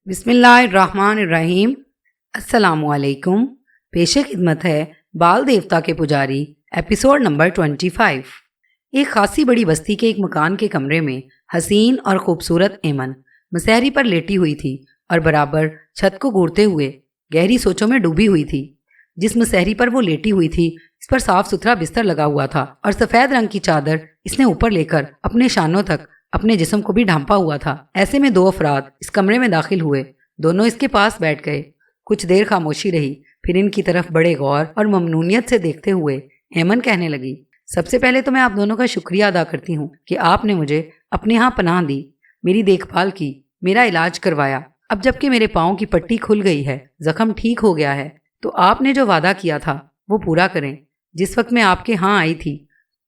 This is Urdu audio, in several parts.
بسم اللہ الرحمن الرحیم۔ السلام علیکم۔ پیش خدمت ہے بال دیوتا کے پجاری ایپیسوڈ نمبر 25۔ ایک خاصی بڑی بستی کے ایک مکان کے کمرے میں حسین اور خوبصورت ایمن مسحری پر لیٹی ہوئی تھی اور برابر چھت کو گھورتے ہوئے گہری سوچوں میں ڈوبی ہوئی تھی۔ جس مسحری پر وہ لیٹی ہوئی تھی اس پر صاف ستھرا بستر لگا ہوا تھا اور سفید رنگ کی چادر اس نے اوپر لے کر اپنے شانوں تک اپنے جسم کو بھی ڈھانپا ہوا تھا۔ ایسے میں دو افراد اس کمرے میں داخل ہوئے۔ دونوں اس کے پاس بیٹھ گئے۔ کچھ دیر خاموشی رہی، پھر ان کی طرف بڑے غور اور ممنونیت سے دیکھتے ہوئے ایمن کہنے لگی، سب سے پہلے تو میں آپ دونوں کا شکریہ ادا کرتی ہوں کہ آپ نے مجھے اپنے ہاں پناہ دی، میری دیکھ بھال کی، میرا علاج کروایا۔ اب جب کہ میرے پاؤں کی پٹی کھل گئی ہے، زخم ٹھیک ہو گیا ہے، تو آپ نے جو وعدہ کیا تھا وہ پورا کریں۔ جس وقت میں آپ کے ہاں آئی تھی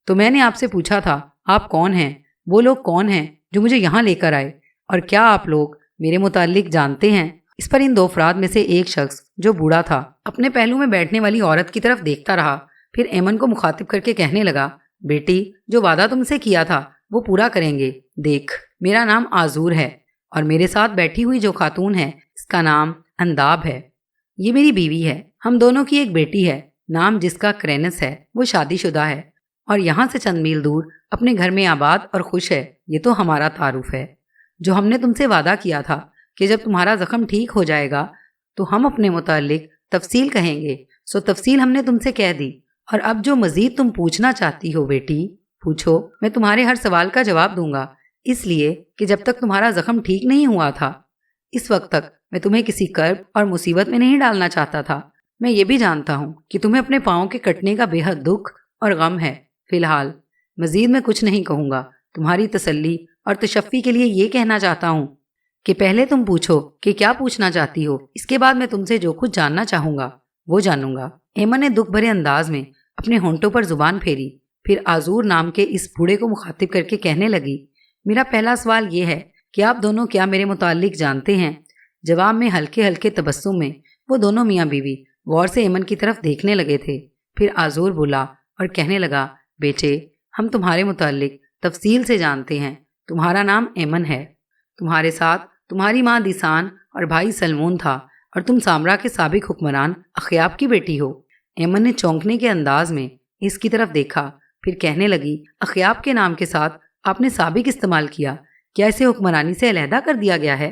تو میں نے آپ سے پوچھا تھا آپ کون ہیں، وہ لوگ کون ہیں جو مجھے یہاں لے کر آئے، اور کیا آپ لوگ میرے متعلق جانتے ہیں؟ اس پر ان دو افراد میں سے ایک شخص جو بوڑھا تھا اپنے پہلو میں بیٹھنے والی عورت کی طرف دیکھتا رہا، پھر ایمن کو مخاطب کر کے کہنے لگا، بیٹی جو وعدہ تم سے کیا تھا وہ پورا کریں گے۔ دیکھ، میرا نام آذور ہے اور میرے ساتھ بیٹھی ہوئی جو خاتون ہے اس کا نام انداب ہے، یہ میری بیوی ہے۔ ہم دونوں کی ایک بیٹی ہے، نام جس کا کرینس ہے، وہ شادی شدہ ہے اور یہاں سے چند میل دور اپنے گھر میں آباد اور خوش ہے۔ یہ تو ہمارا تعارف ہے جو ہم نے تم سے وعدہ کیا تھا کہ جب تمہارا زخم ٹھیک ہو جائے گا تو ہم اپنے متعلق تفصیل کہیں گے، سو تفصیل ہم نے تم سے کہہ دی، اور اب جو مزید تم پوچھنا چاہتی ہو بیٹی پوچھو، میں تمہارے ہر سوال کا جواب دوں گا، اس لیے کہ جب تک تمہارا زخم ٹھیک نہیں ہوا تھا اس وقت تک میں تمہیں کسی کرب اور مصیبت میں نہیں ڈالنا چاہتا تھا۔ میں یہ بھی جانتا ہوں کہ تمہیں اپنے پاؤں کے کٹنے کا بے حد دکھ اور غم ہے۔ فی الحال مزید میں کچھ نہیں کہوں گا، تمہاری تسلی اور تشفی کے لیے یہ کہنا چاہتا ہوں کہ پہلے تم پوچھو کہ کیا پوچھنا چاہتی ہو، اس کے بعد میں تم سے جو کچھ جاننا چاہوں گا وہ جانوں گا۔ ایمن نے دکھ بھرے انداز میں اپنے ہونٹوں پر زبان پھیری، پھر آذور نام کے اس بوڑھے کو مخاطب کر کے کہنے لگی، میرا پہلا سوال یہ ہے کہ آپ دونوں کیا میرے متعلق جانتے ہیں؟ جواب میں ہلکے ہلکے تبسم میں وہ دونوں میاں بیوی غور سے ایمن کی طرف دیکھنے لگے تھے۔ پھر آذور بولا اور کہنے لگا، بیٹے ہم تمہارے متعلق تفصیل سے جانتے ہیں۔ تمہارا نام ایمن ہے، تمہارے ساتھ تمہاری ماں دیسان اور بھائی سلمون تھا، اور تم سامرا کے سابق حکمران اخیاب کی بیٹی ہو۔ ایمن نے چونکنے کے انداز میں اس کی طرف دیکھا، پھر کہنے لگی، اخیاب کے نام کے ساتھ آپ نے سابق استعمال کیا، کیا اسے حکمرانی سے علیحدہ کر دیا گیا ہے؟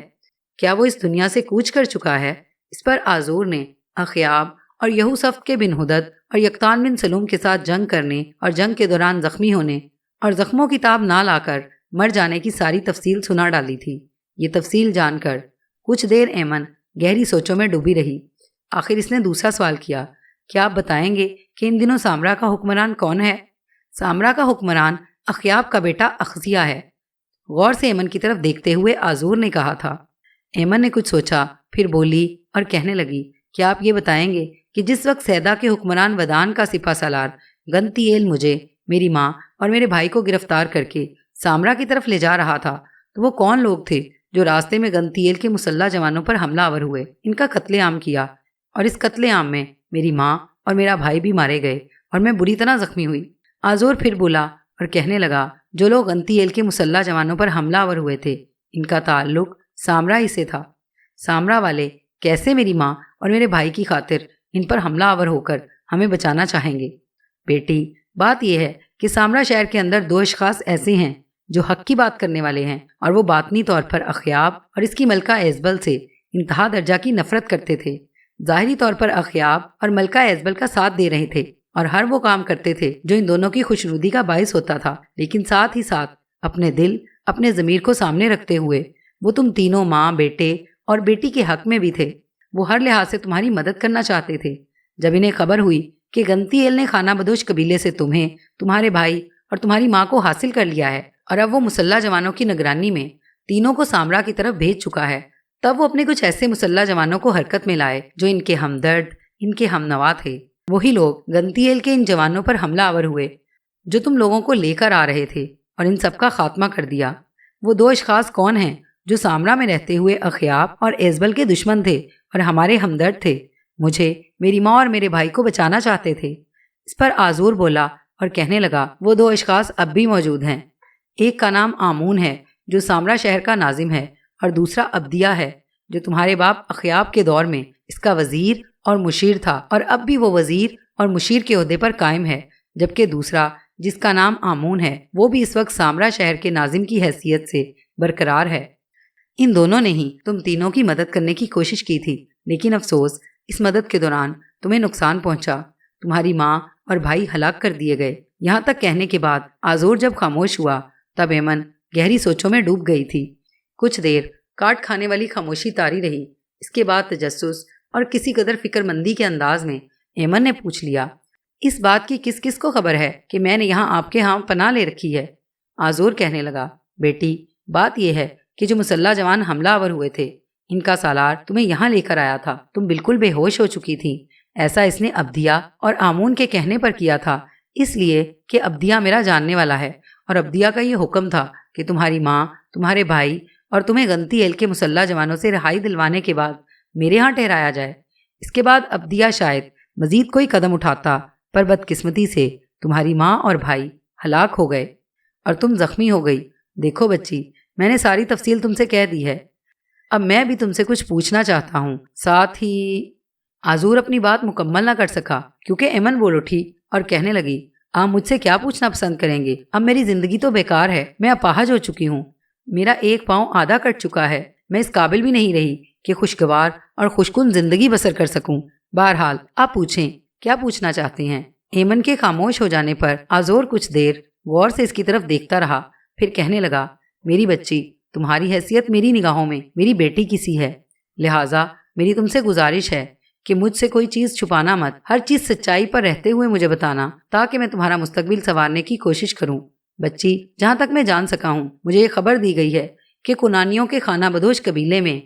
کیا وہ اس دنیا سے کوچ کر چکا ہے؟ اس پر آذور نے اخیاب اور یہوصفت کے بن حدد اور یقطان بن سلوم کے ساتھ جنگ کرنے اور جنگ کے دوران زخمی ہونے اور زخموں کی تاب نہ لا کر مر جانے کی ساری تفصیل سنا ڈالی تھی۔ یہ تفصیل جان کر کچھ دیر ایمن گہری سوچوں میں ڈوبی رہی۔ آخر اس نے دوسرا سوال کیا، کیا آپ بتائیں گے کہ ان دنوں سامرا کا حکمران کون ہے؟ سامرا کا حکمران اخیاب کا بیٹا اخزیہ ہے، غور سے ایمن کی طرف دیکھتے ہوئے آذور نے کہا تھا۔ ایمن نے کچھ سوچا، پھر بولی اور کہنے لگی، کیا آپ یہ بتائیں گے کہ جس وقت سیدا کے حکمران ودان کا سپہ سالار گنتیل مجھے، میری ماں اور میرے بھائی کو گرفتار کر کے سامرا کی طرف لے جا رہا تھا تو وہ کون لوگ تھے جو راستے میں گنتیل کے مسلح جوانوں پر حملہ آور ہوئے، ان کا قتل عام کیا، اور اس قتل عام میں میری ماں اور میرا بھائی بھی مارے گئے اور میں بری طرح زخمی ہوئی۔ آذور پھر بولا اور کہنے لگا، جو لوگ گنتیل کے مسلح جوانوں پر حملہ آور ہوئے تھے ان کا تعلق سامرا ہی سے تھا۔ سامرا والے کیسے میری ماں اور میرے بھائی کی خاطر ان پر حملہ آور ہو کر ہمیں بچانا چاہیں گے؟ بیٹی بات یہ ہے کہ سامرا شہر کے اندر دو اشخاص ایسے ہیں جو حق کی بات کرنے والے ہیں، اور وہ باطنی طور پر اخیاب اور اس کی ملکہ ایزبل سے انتہا درجہ کی نفرت کرتے تھے۔ ظاہری طور پر اخیاب اور ملکہ ایزبل کا ساتھ دے رہے تھے اور ہر وہ کام کرتے تھے جو ان دونوں کی خوشنودی کا باعث ہوتا تھا، لیکن ساتھ ہی ساتھ اپنے دل، اپنے ضمیر کو سامنے رکھتے ہوئے وہ تم تینوں ماں، بیٹے اور بیٹی کے حق میں بھی تھے۔ وہ ہر لحاظ سے تمہاری مدد کرنا چاہتے تھے۔ جب انہیں خبر ہوئی کہ گنتیل نے خانہ بدوش قبیلے سے تمہیں، تمہارے بھائی اور تمہاری ماں کو حاصل کر لیا ہے اور اب وہ مسلح جوانوں کی نگرانی میں تینوں کو سامرا کی طرف بھیج چکا ہے، تب وہ اپنے کچھ ایسے مسلح جوانوں کو حرکت میں لائے جو ان کے ہمدرد، ان کے ہم نوا تھے۔ وہی لوگ گنتیل کے ان جوانوں پر حملہ آور ہوئے جو تم لوگوں کو لے کر آ رہے تھے، اور ان سب کا خاتمہ کر دیا۔ وہ دو اشخاص کون ہیں جو سامرا میں رہتے ہوئے اخیاب اور ایزبل کے دشمن تھے اور ہمارے ہمدرد تھے، مجھے، میری ماں اور میرے بھائی کو بچانا چاہتے تھے؟ اس پر آذور بولا اور کہنے لگا، وہ دو اشخاص اب بھی موجود ہیں۔ ایک کا نام آمون ہے جو سامرا شہر کا ناظم ہے، اور دوسرا عبدیہ ہے جو تمہارے باپ اخیاب کے دور میں اس کا وزیر اور مشیر تھا اور اب بھی وہ وزیر اور مشیر کے عہدے پر قائم ہے، جبکہ دوسرا جس کا نام آمون ہے وہ بھی اس وقت سامرا شہر کے ناظم کی حیثیت سے برقرار ہے۔ ان دونوں نے ہی تم تینوں کی مدد کرنے کی کوشش کی تھی، لیکن افسوس اس مدد کے دوران تمہیں نقصان پہنچا، تمہاری ماں اور بھائی ہلاک کر دیے گئے۔ یہاں تک کہنے کے بعد آزور جب خاموش ہوا تب ایمن گہری سوچوں میں ڈوب گئی تھی۔ کچھ دیر کاٹ کھانے والی خاموشی طاری رہی۔ اس کے بعد تجسس اور کسی قدر فکر مندی کے انداز میں ایمن نے پوچھ لیا، اس بات کی کس کس کو خبر ہے کہ میں نے یہاں آپ کے ہاں پناہ لے رکھی ہے؟ آزور کہنے لگا، بیٹی بات یہ ہے کہ جو مسلح جوان حملہ آور ہوئے تھے ان کا سالار تمہیں یہاں لے کر آیا تھا، تم بالکل بے ہوش ہو چکی تھی۔ ایسا اس نے عبدیہ اور آمون کے کہنے پر کیا تھا، اس لیے کہ عبدیہ میرا جاننے والا ہے اور عبدیہ کا یہ حکم تھا کہ تمہاری ماں، تمہارے بھائی اور تمہیں غنتی ایل کے مسلح جوانوں سے رہائی دلوانے کے بعد میرے ہاں ٹھہرایا جائے۔ اس کے بعد عبدیہ شاید مزید کوئی قدم اٹھاتا، پر بدقسمتی سے تمہاری ماں اور بھائی ہلاک ہو گئے اور تم زخمی ہو گئی۔ دیکھو بچی، میں نے ساری تفصیل تم سے کہہ دی ہے، اب میں بھی تم سے کچھ پوچھنا چاہتا ہوں۔ ساتھ ہی آزور اپنی بات مکمل نہ کر سکا کیونکہ ایمن بول اٹھی اور کہنے لگی، آپ مجھ سے کیا پوچھنا پسند کریں گے؟ اب میری زندگی تو بیکار ہے، میں اپاہج ہو چکی ہوں، میرا ایک پاؤں آدھا کٹ چکا ہے، میں اس قابل بھی نہیں رہی کہ خوشگوار اور خوشکن زندگی بسر کر سکوں۔ بہرحال آپ پوچھیں، کیا پوچھنا چاہتے ہیں؟ ایمن کے خاموش ہو جانے پر آزور کچھ دیر غور سے اس کی طرف دیکھتا رہا، پھر کہنے لگا، میری بچی، تمہاری حیثیت میری نگاہوں میں میری بیٹی کی سی ہے، لہٰذا میری تم سے گزارش ہے کہ مجھ سے کوئی چیز چھپانا مت، ہر چیز سچائی پر رہتے ہوئے مجھے بتانا تاکہ میں تمہارا مستقبل سنوارنے کی کوشش کروں۔ بچی، جہاں تک میں جان سکا ہوں مجھے یہ خبر دی گئی ہے کہ کنانیوں کے خانہ بدوش قبیلے میں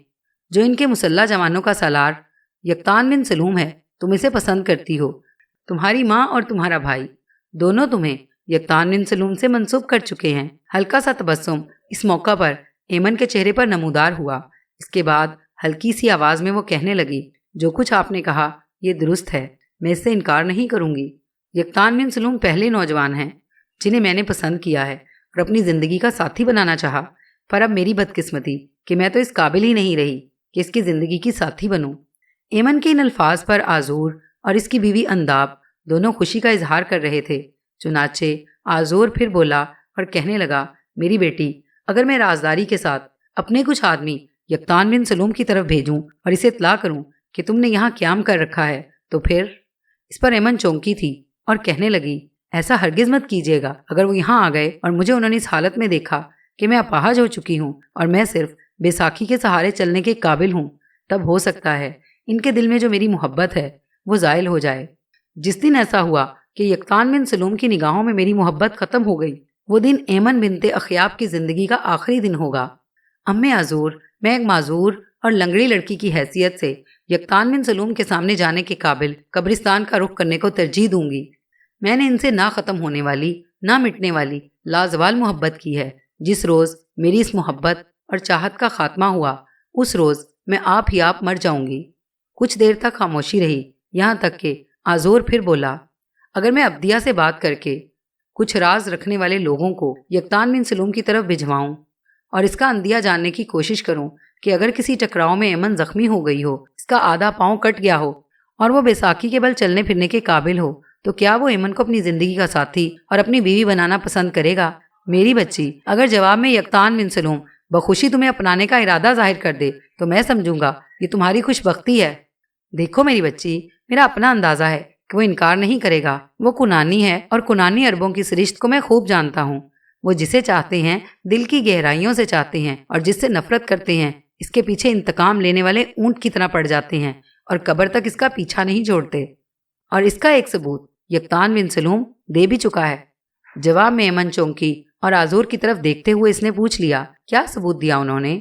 جو ان کے مسلح جوانوں کا سالار یکتان بن سلوم ہے، تم اسے پسند کرتی ہو۔ تمہاری ماں اور تمہارا بھائی دونوں تمہیں یکتان بن سلوم سے منسوب کر چکے ہیں۔ ہلکا سا تبسم اس موقع پر ایمن کے چہرے پر نمودار ہوا۔ اس کے بعد ہلکی سی آواز میں وہ کہنے لگی، جو کچھ آپ نے کہا یہ درست ہے، میں اس سے انکار نہیں کروں گی۔ یکتان بن سلوم پہلے نوجوان ہیں جنہیں میں نے پسند کیا ہے اور اپنی زندگی کا ساتھی بنانا چاہا، پر اب میری بدقسمتی کہ میں تو اس قابل ہی نہیں رہی کہ اس کی زندگی کی ساتھی بنوں۔ ایمن کے ان الفاظ پر آزور اور اس کی بیوی انداب دونوں خوشی کا اظہار کر رہے تھے۔ چنانچہ آزور پھر بولا اور کہنے لگا، میری بیٹی، اگر میں رازداری کے ساتھ اپنے کچھ آدمی یکتان بن سلوم کی طرف بھیجوں اور اسے اطلاع کروں کہ تم نے یہاں قیام کر رکھا ہے تو پھر؟ اس پر ایمن چونکی تھی اور کہنے لگی، ایسا ہرگز مت کیجیے گا۔ اگر وہ یہاں آ گئے اور مجھے انہوں نے اس حالت میں دیکھا کہ میں اپاہج ہو چکی ہوں اور میں صرف بیساکھی کے سہارے چلنے کے قابل ہوں، تب ہو سکتا ہے ان کے دل میں جو میری محبت ہے وہ زائل ہو جائے۔ جس دن ایسا ہوا کہ یکتان بن سلوم کی نگاہوں میں میری محبت ختم ہو گئی، وہ دن ایمن بنت اخیاب کی زندگی کا آخری دن ہوگا۔ امی آزور، میں ایک معذور اور لنگڑی لڑکی کی حیثیت سے یکتان بن سلوم کے سامنے جانے کے قابل قبرستان کا رخ کرنے کو ترجیح دوں گی۔ میں نے ان سے نہ ختم ہونے والی، نہ مٹنے والی لازوال محبت کی ہے۔ جس روز میری اس محبت اور چاہت کا خاتمہ ہوا، اس روز میں آپ ہی آپ مر جاؤں گی۔ کچھ دیر تک خاموشی رہی، یہاں تک کہ آزور پھر بولا، اگر میں عبدیہ سے بات کر کے کچھ راز رکھنے والے لوگوں کو یکتان بن سلوم کی طرف بھجواؤں اور اس کا اندیہ جاننے کی کوشش کروں کہ اگر کسی ٹکراؤ میں ایمن زخمی ہو گئی ہو، اس کا آدھا پاؤں کٹ گیا ہو اور وہ بیساکھی کے بل چلنے پھرنے کے قابل ہو، تو کیا وہ ایمن کو اپنی زندگی کا ساتھی اور اپنی بیوی بنانا پسند کرے گا؟ میری بچی، اگر جواب میں یکتان بن سلوم بخوشی تمہیں اپنانے کا ارادہ ظاہر کر دے تو میں سمجھوں گا یہ تمہاری خوش بختی ہے۔ دیکھو میری بچی، میرا اپنا اندازہ ہے کہ وہ انکار نہیں کرے گا۔ وہ کنانی ہے اور کنانی عربوں کی سرشت کو میں خوب جانتا ہوں۔ وہ جسے چاہتے ہیں دل کی گہرائیوں سے چاہتے ہیں اور جس سے نفرت کرتے ہیں اس کے پیچھے انتقام لینے والے اونٹ کی طرح پڑ جاتے ہیں اور قبر تک اس کا پیچھا نہیں چھوڑتے۔ اور اس کا ایک ثبوت یکتان بن سلوم دے بھی چکا ہے۔ جواب میں ایمن چونکی اور آزور کی طرف دیکھتے ہوئے اس نے پوچھ لیا، کیا ثبوت دیا انہوں نے؟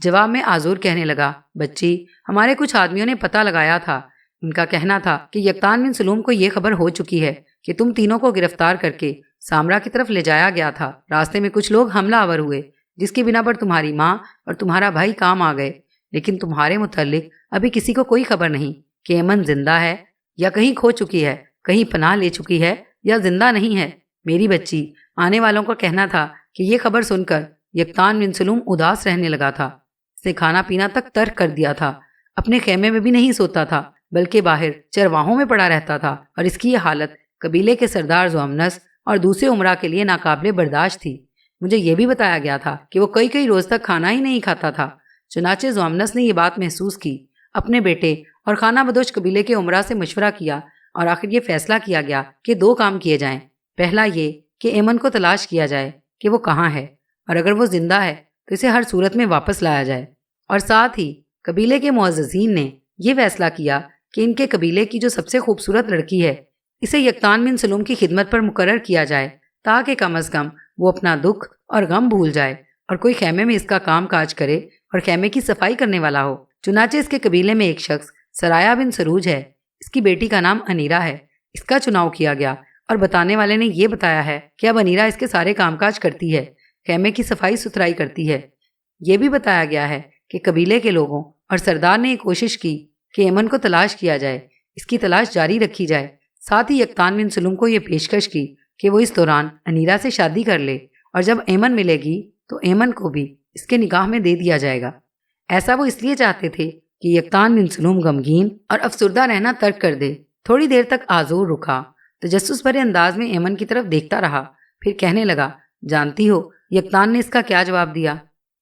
جواب میں آزور کہنے لگا، بچی، ہمارے کچھ آدمیوں نے پتہ لگایا تھا، ان کا کہنا تھا کہ یکتان بن سلوم کو یہ خبر ہو چکی ہے کہ تم تینوں کو گرفتار کر کے سامرا کی طرف لے جایا گیا تھا۔ راستے میں کچھ لوگ حملہ آور ہوئے جس کی بنا پر تمہاری ماں اور تمہارا بھائی کام آ گئے، لیکن تمہارے متعلق ابھی کسی کو کوئی خبر نہیں کہ ایمن زندہ ہے یا کہیں کھو چکی ہے، کہیں پناہ لے چکی ہے یا زندہ نہیں ہے۔ میری بچی، آنے والوں کا کہنا تھا کہ یہ خبر سن کر یکتان بن سلوم اداس رہنے لگا تھا۔ اس اس نے کھانا پینا تک ترک کر دیا تھا، اپنے خیمے میں بھی نہیں سوتا تھا بلکہ باہر چرواہوں میں پڑا رہتا تھا، اور اس کی یہ حالت قبیلے کے سردار ضوامنس اور دوسرے امراء کے لیے ناقابل برداشت تھی۔ مجھے یہ بھی بتایا گیا تھا کہ وہ کئی روز تک کھانا ہی نہیں کھاتا تھا۔ چنانچہ ضوامنس نے یہ بات محسوس کی، اپنے بیٹے اور خانہ بدوش قبیلے کے امراء سے مشورہ کیا اور آخر یہ فیصلہ کیا گیا کہ 2 کام کیے جائیں۔ پہلا یہ کہ ایمن کو تلاش کیا جائے کہ وہ کہاں ہے، اور اگر وہ زندہ ہے تو اسے ہر صورت میں واپس لایا جائے، اور ساتھ ہی قبیلے کے معززین نے یہ فیصلہ کیا کہ ان کے قبیلے کی جو سب سے خوبصورت لڑکی ہے اسے یقطان بن سلوم کی خدمت پر مقرر کیا جائے، تاکہ کم از کم وہ اپنا دکھ اور غم بھول جائے اور کوئی خیمے میں اس کا کام کاج کرے اور خیمے کی صفائی کرنے والا ہو۔ چنانچہ اس کے قبیلے میں ایک شخص سرایا بن سروج ہے، اس کی بیٹی کا نام انیرا ہے، اس کا چناؤ کیا گیا، اور بتانے والے نے یہ بتایا ہے کہ اب انیرا اس کے سارے کام کاج کرتی ہے، خیمے کی صفائی ستھرائی کرتی ہے۔ یہ بھی بتایا گیا ہے کہ قبیلے کے لوگوں اور سردار نے یہ کوشش کی کہ ایمن کو تلاش کیا جائے، اس کی تلاش جاری رکھی جائے، ساتھ ہی یقطان بن سلوم کو یہ پیشکش کی کہ وہ اس دوران انیرا سے شادی کر لے، اور جب ایمن ملے گی تو ایمن کو بھی اس کے نکاح میں دے دیا جائے گا۔ ایسا وہ اس لیے چاہتے تھے کہ یقطان بن سلوم غمگین اور افسردہ رہنا ترک کر دے۔ تھوڑی دیر تک آزور رکا، تجسس بھرے انداز میں ایمن کی طرف دیکھتا رہا، پھر کہنے لگا، جانتی ہو یقطان نے اس کا کیا جواب دیا؟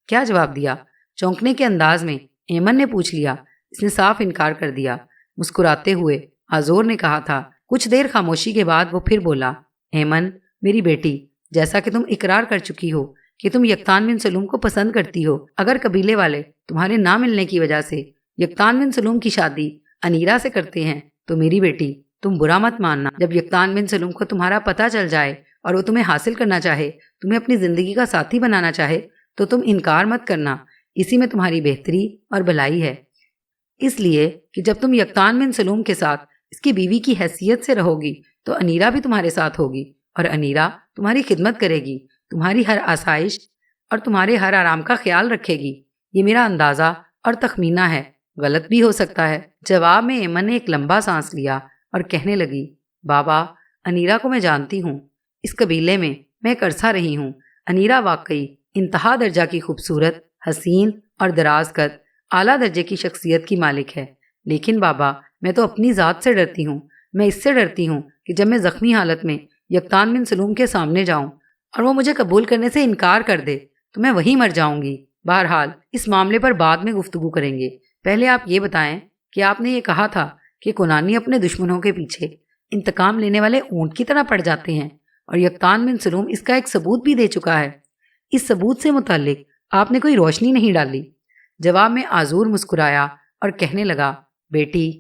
کیا جواب دیا؟ چونکنے کے انداز میں ایمن نے پوچھ لیا۔ اس نے صاف انکار کر دیا۔ مسکراتے ہوئے آزور نے کہا تھا۔ کچھ دیر خاموشی کے بعد وہ پھر بولا، ایمن میری بیٹی، جیسا کہ تم اقرار کر چکی ہو کہ تم یقطان بن سلوم کو پسند کرتی ہو، اگر قبیلے والے تمہارے نہ ملنے کی وجہ سے یقطان بن سلوم کی شادی انیرا سے کرتے ہیں تو میری بیٹی تم برا مت ماننا۔ جب یقطان بن سلوم کو تمہارا پتہ چل جائے اور وہ تمہیں حاصل کرنا چاہے، تمہیں اپنی زندگی کا ساتھی بنانا چاہے، تو تم انکار مت کرنا، اسی میں تمہاری بہتری اور بھلائی ہے۔ اس لیے کہ جب تم یقطان بن سلوم کے ساتھ اس کی بیوی کی حیثیت سے رہو گی تو انیرا بھی تمہارے ساتھ ہوگی، اور انیرا تمہاری خدمت کرے گی، تمہاری ہر آسائش اور تمہارے ہر آرام کا خیال رکھے گی۔ یہ میرا اندازہ اور تخمینہ ہے، غلط بھی ہو سکتا ہے۔ جواب میں ایمن نے ایک لمبا سانس لیا اور کہنے لگی، بابا انیرا کو میں جانتی ہوں، اس قبیلے میں ایک عرصہ رہی ہوں۔ انیرا واقعی انتہا درجہ کی خوبصورت، حسین اور دراز قد، اعلیٰ درجے کی شخصیت کی مالک ہے، لیکن بابا میں تو اپنی ذات سے ڈرتی ہوں۔ میں اس سے ڈرتی ہوں کہ جب میں زخمی حالت میں یقطان بن سلوم کے سامنے جاؤں اور وہ مجھے قبول کرنے سے انکار کر دے تو میں وہیں مر جاؤں گی۔ بہرحال اس معاملے پر بعد میں گفتگو کریں گے، پہلے آپ یہ بتائیں کہ آپ نے یہ کہا تھا کہ کنانی اپنے دشمنوں کے پیچھے انتقام لینے والے اونٹ کی طرح پڑ جاتے ہیں، اور یقطان بن سلوم اس کا ایک ثبوت بھی دے چکا ہے۔ اس ثبوت سے متعلق آپ نے کوئی روشنی نہیں ڈالی۔ جواب میں آزور مسکرایا اور کہنے لگا، بیٹی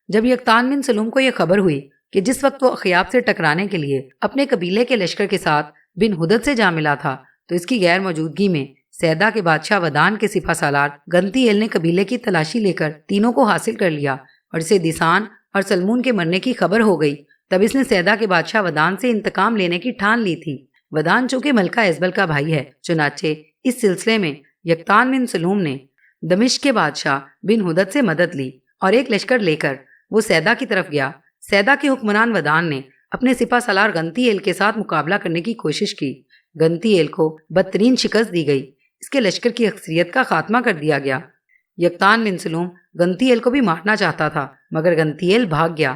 جب یقطان بن سلوم کو یہ خبر ہوئی کہ جس وقت وہ اخیاب سے ٹکرانے کے لیے اپنے قبیلے کے لشکر کے ساتھ بن ہدد سے جا ملا تھا، تو اس کی غیر موجودگی میں سیدا کے بادشاہ ودان کے سپہ سالار گنتی ایل نے قبیلے کی تلاشی لے کر تینوں کو حاصل کر لیا، اور اسے دیسان اور سلمون کے مرنے کی خبر ہو گئی۔ تب اس نے سیدا کے بادشاہ ودان سے انتقام لینے کی ٹھان لی تھی۔ ودان چونکہ ملکہ ازبل کا بھائی ہے، چنانچہ اس سلسلے میں یقطان بن سلوم نے دمشق کے بادشاہ بن ہدد سے مدد لی اور ایک لشکر لے کر وہ سیدا کی طرف گیا۔ سیدا کے حکمران ودان نے اپنے سپہ سالار گنتی ایل کے ساتھ مقابلہ کرنے کی کوشش کی۔ گنتی ایل کو بدترین شکست دی گئی، اس کے لشکر کی اکثریت کا خاتمہ کر دیا گیا۔ یقطان بن سلوم گنتی ایل کو بھی مارنا چاہتا تھا، مگر گنتی ایل بھاگ گیا۔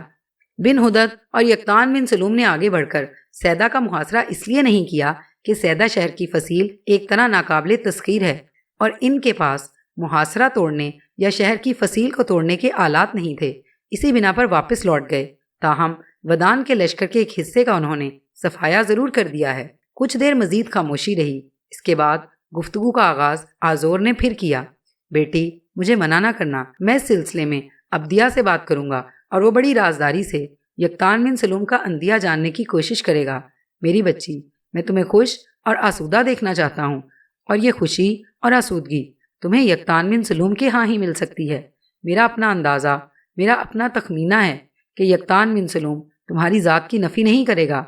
بن ہدد اور یقطان بن سلوم نے آگے بڑھ کر سیدا کا محاصرہ اس لیے نہیں کیا کہ سیدا شہر کی فصیل ایک طرح ناقابل تسخیر ہے اور ان کے پاس محاصرہ توڑنے یا شہر کی فصیل کو توڑنے کے آلات نہیں تھے، اسی بنا پر واپس لوٹ گئے۔ تاہم ودان کے لشکر کے ایک حصے کا انہوں نے صفایا ضرور کر دیا ہے۔ کچھ دیر مزید خاموشی رہی، اس کے بعد گفتگو کا آغاز آزور نے پھر کیا۔ بیٹی مجھے منع نہ کرنا، میں اس سلسلے میں ابدیہ سے بات کروں گا اور وہ بڑی رازداری سے یقطان بن سلوم کا اندیہ جاننے کی کوشش کرے گا۔ میری بچی میں تمہیں خوش اور آسودہ دیکھنا چاہتا ہوں، اور یہ خوشی اور آسودگی تمہیں یقطان بن سلوم کے ہاں ہی مل سکتی ہے۔ میرا اپنا اندازہ، میرا اپنا تخمینہ ہے کہ یقطان بن سلوم تمہاری ذات کی نفی نہیں کرے گا۔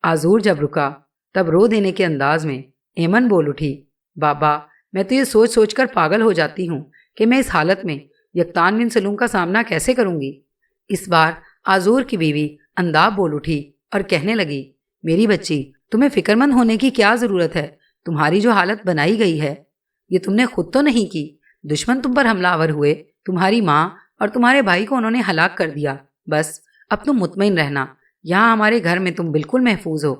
آزور جب رکا تب رو دینے کے انداز میں ایمن بول اٹھی، بابا میں تو یہ سوچ سوچ کر پاگل ہو جاتی ہوں کہ میں اس حالت میں یقطان بن سلوم کا سامنا کیسے کروں گی۔ اس بار آزور کی بیوی انداب بول اٹھی اور کہنے لگی، میری بچی تمہیں فکر مند ہونے کی کیا ضرورت ہے؟ تمہاری جو حالت بنائی گئی ہے یہ تم نے خود تو نہیں کی، دشمن تم پر حملہ آور ہوئے، تمہاری ماں اور تمہارے بھائی کو انہوں نے ہلاک کر دیا۔ بس اب تم مطمئن رہنا، یہاں ہمارے گھر میں تم بالکل محفوظ ہو۔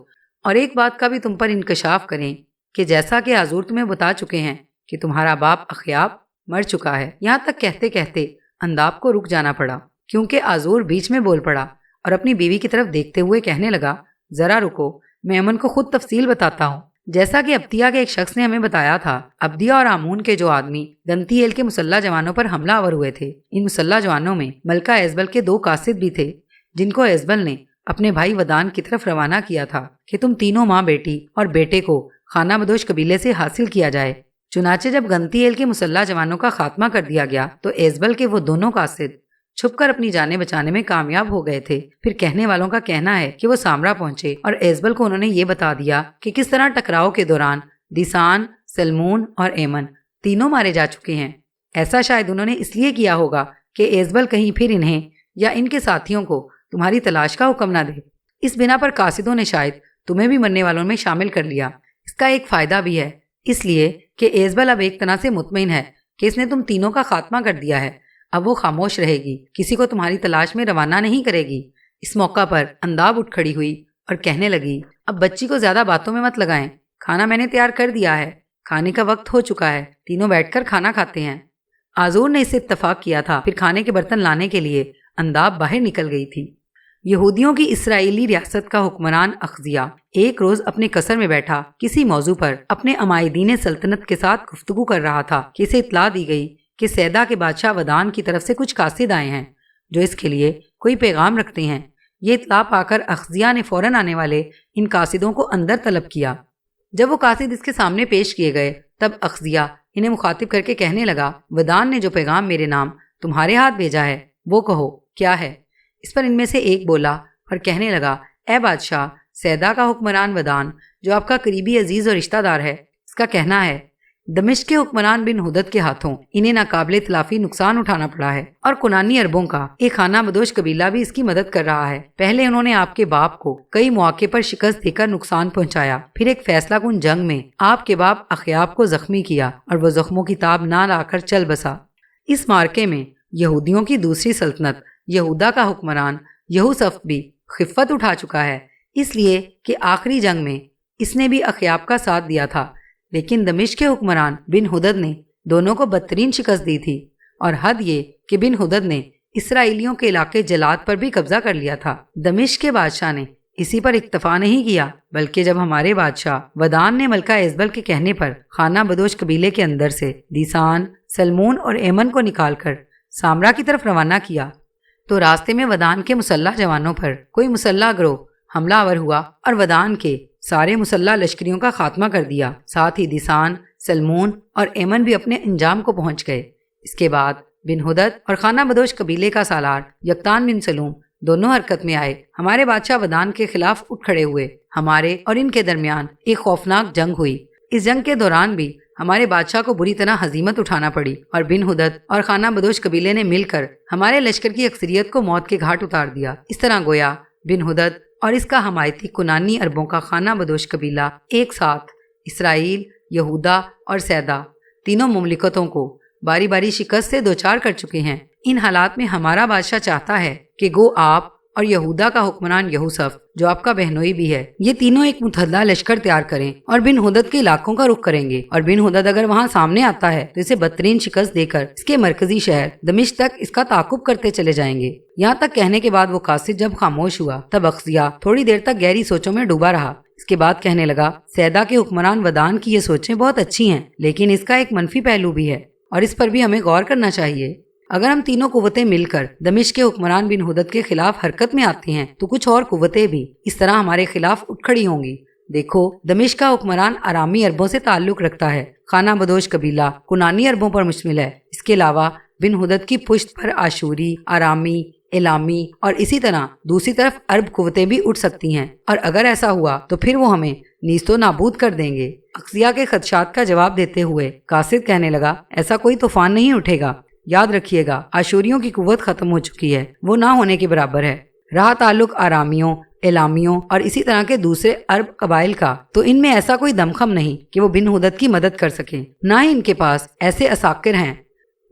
اور ایک بات کا بھی تم پر انکشاف کریں کہ جیسا کہ حضور تمہیں بتا چکے ہیں کہ تمہارا باپ اخیاب مر چکا ہے۔ یہاں تک کہتے کہتے انداب کو رک جانا پڑا، کیونکہ حضور بیچ میں بول پڑا اور اپنی بیوی کی طرف دیکھتے ہوئے کہنے لگا، ذرا رکو، میں امن کو خود تفصیل بتاتا ہوں۔ جیسا کہ ابتیا کے ایک شخص نے ہمیں بتایا تھا، ابدیا اور آمون کے جو آدمی گنتی ایل کے مسلح جوانوں پر حملہ آور ہوئے تھے، ان مسلح جوانوں میں ملکہ ایزبل کے 2 قاصد بھی تھے، جن کو ایزبل نے اپنے بھائی ودان کی طرف روانہ کیا تھا کہ تم تینوں ماں بیٹی اور بیٹے کو خانہ بدوش قبیلے سے حاصل کیا جائے۔ چنانچہ جب گنتی ایل کے مسلح جوانوں کا خاتمہ کر دیا گیا تو ایزبل کے وہ دونوں قاصد چھپ کر اپنی جانیں بچانے میں کامیاب ہو گئے تھے۔ پھر کہنے والوں کا کہنا ہے کہ وہ سامرا پہنچے اور ایزبل کو انہوں نے یہ بتا دیا کہ کس طرح ٹکراؤ کے دوران دیسان، سلمون اور ایمن تینوں مارے جا چکے ہیں۔ ایسا شاید انہوں نے اس لیے کیا ہوگا کہ ایزبل کہیں پھر انہیں یا ان کے ساتھیوں کو تمہاری تلاش کا حکم نہ دے۔ اس بنا پر قاصدوں نے شاید تمہیں بھی مرنے والوں میں شامل کر لیا۔ اس کا ایک فائدہ بھی ہے، اس لیے کہ ایزبل اب ایک طرح سے مطمئن ہے کہ اس نے تم تینوں کا خاتمہ کر دیا ہے۔ اب وہ خاموش رہے گی، کسی کو تمہاری تلاش میں روانہ نہیں کرے گی۔ اس موقع پر انداب اٹھ کھڑی ہوئی اور کہنے لگی، اب بچی کو زیادہ باتوں میں مت لگائیں، کھانا میں نے تیار کر دیا ہے، کھانے کا وقت ہو چکا ہے، تینوں بیٹھ کر کھانا کھاتے ہیں۔ حضور نے اس سے اتفاق کیا تھا۔ پھر کھانے کے برتن لانے کے لیے انداب باہر نکل گئی تھی۔ یہودیوں کی اسرائیلی ریاست کا حکمران اخزیا ایک روز اپنے قصر میں بیٹھا کسی موضوع پر اپنے عمائدین سلطنت کے ساتھ گفتگو کر رہا تھا کہ اسے اطلاع دی گئی کہ سیدا کے بادشاہ ودان کی طرف سے کچھ قاصد آئے ہیں جو اس کے لیے کوئی پیغام رکھتے ہیں۔ یہ اطلاع پا کر اخزیا نے فوراً آنے والے ان قاصدوں کو اندر طلب کیا۔ جب وہ قاصد اس کے سامنے پیش کیے گئے تب اخزیا انہیں مخاطب کر کے کہنے لگا، ودان نے جو پیغام میرے نام تمہارے ہاتھ بھیجا ہے وہ کہو کیا ہے۔ اس پر ان میں سے ایک بولا اور کہنے لگا، اے بادشاہ، سیدا کا حکمران ودان جو آپ کا قریبی عزیز اور رشتہ دار ہے، اس کا کہنا ہے دمشق کے حکمران بن ہدد کے ہاتھوں انہیں ناقابل تلافی نقصان اٹھانا پڑا ہے، اور کنانی عربوں کا ایک خانہ بدوش قبیلہ بھی اس کی مدد کر رہا ہے۔ پہلے انہوں نے آپ کے باپ کو کئی مواقع پر شکست دے کر نقصان پہنچایا، پھر ایک فیصلہ کن جنگ میں آپ کے باپ اخیاب کو زخمی کیا اور وہ زخموں کی تاب نہ لا کر چل بسا۔ اس مارکے میں یہودیوں کی دوسری سلطنت یہودا کا حکمران یہوسف بھی خفت اٹھا چکا ہے، اس لیے کہ آخری جنگ میں اس نے بھی اخیاب کا ساتھ دیا تھا، لیکن دمشق کے حکمران بن ہدد نے دونوں کو بدترین شکست دی تھی، اور حد یہ کہ بن ہدد نے اسرائیلیوں کے علاقے جلاد پر بھی قبضہ کر لیا تھا۔ دمشق کے بادشاہ نے اسی پر اکتفا نہیں کیا، بلکہ جب ہمارے بادشاہ ودان نے ملکہ ایزبل کے کہنے پر خانہ بدوش قبیلے کے اندر سے دیسان، سلمون اور ایمن کو نکال کر سامرا کی طرف روانہ کیا تو راستے میں ودان کے مسلح جوانوں پر کوئی مسلح گروہ حملہ آور ہوا اور ودان کے سارے مسلح لشکریوں کا خاتمہ کر دیا۔ ساتھ ہی دیسان، سلمون اور ایمن بھی اپنے انجام کو پہنچ گئے۔ اس کے بعد بن ہدد اور خانہ بدوش قبیلے کا سالار یقتان بن سلوم دونوں حرکت میں آئے، ہمارے بادشاہ ودان کے خلاف اٹھ کھڑے ہوئے۔ ہمارے اور ان کے درمیان ایک خوفناک جنگ ہوئی۔ اس جنگ کے دوران بھی ہمارے بادشاہ کو بری طرح ہزیمت اٹھانا پڑی، اور بن ہدد اور خانہ بدوش قبیلے نے مل کر ہمارے لشکر کی اکثریت کو موت کے گھاٹ اتار دیا۔ اس طرح گویا بن ہدد اور اس کا حمایتی کنانی عربوں کا خانہ بدوش قبیلہ ایک ساتھ اسرائیل، یہودا اور سیدا تینوں مملکتوں کو باری باری شکست سے دوچار کر چکے ہیں۔ ان حالات میں ہمارا بادشاہ چاہتا ہے کہ گو آپ اور یہودا کا حکمران یہوسف جو آپ کا بہنوئی بھی ہے، یہ تینوں ایک متحدہ لشکر تیار کریں اور بن ہدد کے علاقوں کا رخ کریں گے، اور بن ہدد اگر وہاں سامنے آتا ہے تو اسے بدترین شکست دے کر اس کے مرکزی شہر دمشق تک اس کا تعاقب کرتے چلے جائیں گے۔ یہاں تک کہنے کے بعد وہ قاصد جب خاموش ہوا تب اخزیا تھوڑی دیر تک گہری سوچوں میں ڈوبا رہا۔ اس کے بعد کہنے لگا، سیدا کے حکمران ودان کی یہ سوچیں بہت اچھی ہیں، لیکن اس کا ایک منفی پہلو بھی ہے اور اس پر بھی ہمیں غور کرنا چاہیے۔ اگر ہم تینوں قوتیں مل کر دمشق کے حکمران بن ہدد کے خلاف حرکت میں آتی ہیں تو کچھ اور قوتیں بھی اس طرح ہمارے خلاف اٹھ کھڑی ہوں گی۔ دیکھو، دمشق کا حکمران آرامی عربوں سے تعلق رکھتا ہے، خانہ بدوش قبیلہ کنانی عربوں پر مشتمل ہے۔ اس کے علاوہ بن ہدد کی پشت پر آشوری، آرامی، الامی اور اسی طرح دوسری طرف عرب قوتیں بھی اٹھ سکتی ہیں، اور اگر ایسا ہوا تو پھر وہ ہمیں نیست و نابود کر دیں گے۔ اخزیا کے خدشات کا جواب دیتے ہوئے قاصد کہنے لگا، ایسا کوئی طوفان نہیں اٹھے گا، یاد رکھیے گا آشوریوں کی قوت ختم ہو چکی ہے، وہ نہ ہونے کے برابر ہے۔ رہا تعلق آرامیوں، الامیوں اور اسی طرح کے دوسرے عرب قبائل کا، تو ان میں ایسا کوئی دمخم نہیں کہ وہ بن ہدد کی مدد کر سکیں، نہ ہی ان کے پاس ایسے عساکر ہیں